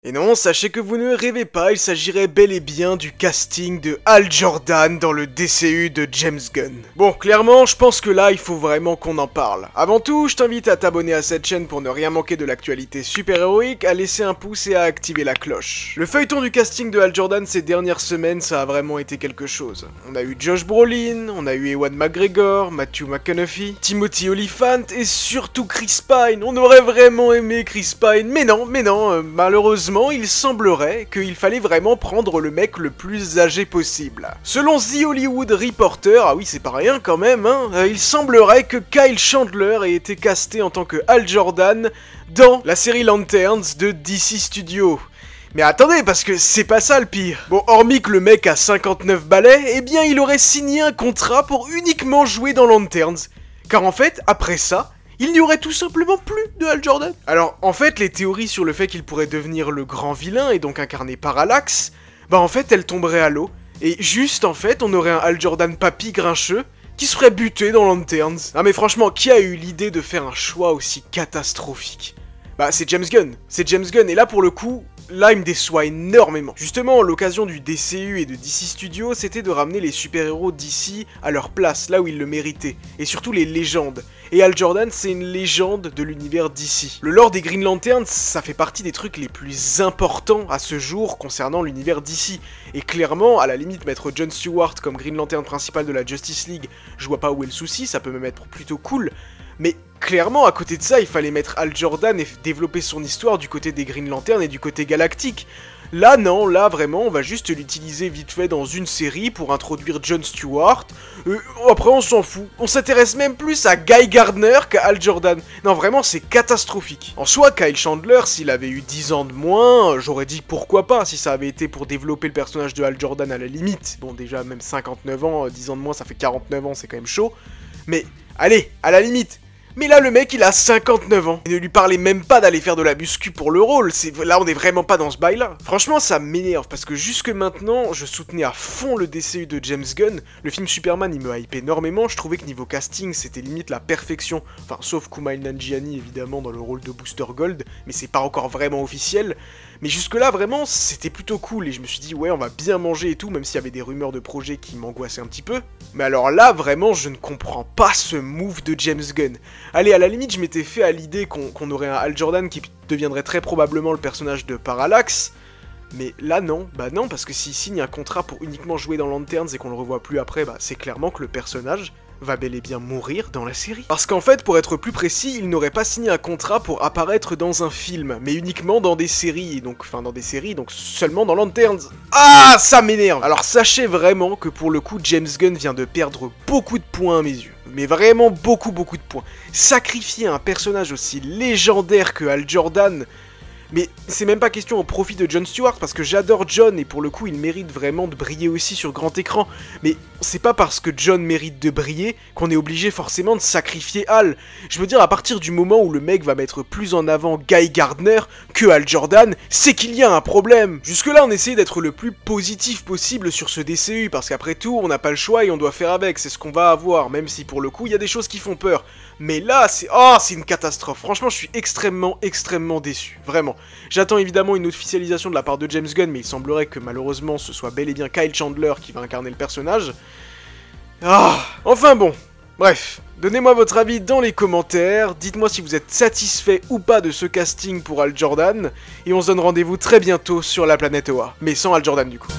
Et non, sachez que vous ne rêvez pas, il s'agirait bel et bien du casting de Hal Jordan dans le DCU de James Gunn. Bon, clairement, je pense que là, il faut vraiment qu'on en parle. Avant tout, je t'invite à t'abonner à cette chaîne pour ne rien manquer de l'actualité super-héroïque, à laisser un pouce et à activer la cloche. Le feuilleton du casting de Hal Jordan ces dernières semaines, ça a vraiment été quelque chose. On a eu Josh Brolin, on a eu Ewan McGregor, Matthew McConaughey, Timothy Olyphant et surtout Chris Pine. On aurait vraiment aimé Chris Pine, mais non, malheureusement, il semblerait qu'il fallait vraiment prendre le mec le plus âgé possible. Selon The Hollywood Reporter, ah oui c'est pas rien quand même, il semblerait que Kyle Chandler ait été casté en tant que Hal Jordan dans la série Lanterns de DC Studios. Mais attendez, parce que c'est pas ça le pire. Bon, hormis que le mec a 59 balais, eh bien il aurait signé un contrat pour uniquement jouer dans Lanterns. Car en fait, après ça, il n'y aurait tout simplement plus de Hal Jordan. Alors, en fait, les théories sur le fait qu'il pourrait devenir le grand vilain et donc incarner Parallax, bah en fait, elles tomberaient à l'eau. Et juste, en fait, on aurait un Hal Jordan papy grincheux qui se ferait buter dans Lanterns. Ah mais franchement, qui a eu l'idée de faire un choix aussi catastrophique? Bah, c'est James Gunn. C'est James Gunn, et là, pour le coup, là, il me déçoit énormément. Justement, l'occasion du DCU et de DC Studios, c'était de ramener les super-héros d'ici à leur place, là où ils le méritaient. Et surtout les légendes. Et Hal Jordan, c'est une légende de l'univers DC. Le lore des Green Lanterns, ça fait partie des trucs les plus importants à ce jour concernant l'univers DC. Et clairement, à la limite, mettre John Stewart comme Green Lantern principal de la Justice League, je vois pas où est le souci, ça peut même être plutôt cool. Mais clairement, à côté de ça, il fallait mettre Hal Jordan et développer son histoire du côté des Green Lanterns et du côté galactique. Là, non, là, vraiment, on va juste l'utiliser vite fait dans une série pour introduire John Stewart. Après, on s'en fout. On s'intéresse même plus à Guy Gardner qu'à Hal Jordan. Non, vraiment, c'est catastrophique. En soi, Kyle Chandler, s'il avait eu 10 ans de moins, j'aurais dit pourquoi pas, si ça avait été pour développer le personnage de Hal Jordan à la limite. Bon, déjà, même 59 ans, 10 ans de moins, ça fait 49 ans, c'est quand même chaud. Mais, allez, à la limite. Mais là, le mec, il a 59 ans. Et ne lui parlez même pas d'aller faire de la muscu pour le rôle. Là, on est vraiment pas dans ce bail-là. Franchement, ça m'énerve, parce que jusque maintenant, je soutenais à fond le DCU de James Gunn. Le film Superman, il me hype énormément. Je trouvais que niveau casting, c'était limite la perfection. Enfin, sauf Kumail Nanjiani, évidemment, dans le rôle de Booster Gold. Mais c'est pas encore vraiment officiel. Mais jusque-là, vraiment, c'était plutôt cool. Et je me suis dit, ouais, on va bien manger et tout, même s'il y avait des rumeurs de projets qui m'angoissaient un petit peu. Mais alors là, vraiment, je ne comprends pas ce move de James Gunn. Allez, à la limite, je m'étais fait à l'idée qu'on aurait un Hal Jordan qui deviendrait très probablement le personnage de Parallax. Mais là, non. Bah non, parce que s'il signe un contrat pour uniquement jouer dans Lanterns et qu'on le revoit plus après, bah c'est clairement que le personnage va bel et bien mourir dans la série. Parce qu'en fait, pour être plus précis, il n'aurait pas signé un contrat pour apparaître dans un film, mais uniquement dans des séries, donc seulement dans Lanterns. Ah, ça m'énerve! Alors sachez vraiment que pour le coup, James Gunn vient de perdre beaucoup de points à mes yeux. Mais vraiment beaucoup de points. Sacrifier un personnage aussi légendaire que Hal Jordan... Mais c'est même pas question au profit de John Stewart, parce que j'adore John, et pour le coup, il mérite vraiment de briller aussi sur grand écran. Mais c'est pas parce que John mérite de briller qu'on est obligé forcément de sacrifier Hal. Je veux dire, à partir du moment où le mec va mettre plus en avant Guy Gardner que Hal Jordan, c'est qu'il y a un problème. Jusque-là, on essaye d'être le plus positif possible sur ce DCU, parce qu'après tout, on n'a pas le choix et on doit faire avec, c'est ce qu'on va avoir, même si pour le coup, il y a des choses qui font peur. Mais là, c'est une catastrophe. Franchement, je suis extrêmement déçu. Vraiment. J'attends évidemment une officialisation de la part de James Gunn, mais il semblerait que malheureusement, ce soit bel et bien Kyle Chandler qui va incarner le personnage. Ah, enfin bon. Bref, donnez-moi votre avis dans les commentaires. Dites-moi si vous êtes satisfait ou pas de ce casting pour Hal Jordan. Et on se donne rendez-vous très bientôt sur la planète Oa. Mais sans Hal Jordan du coup.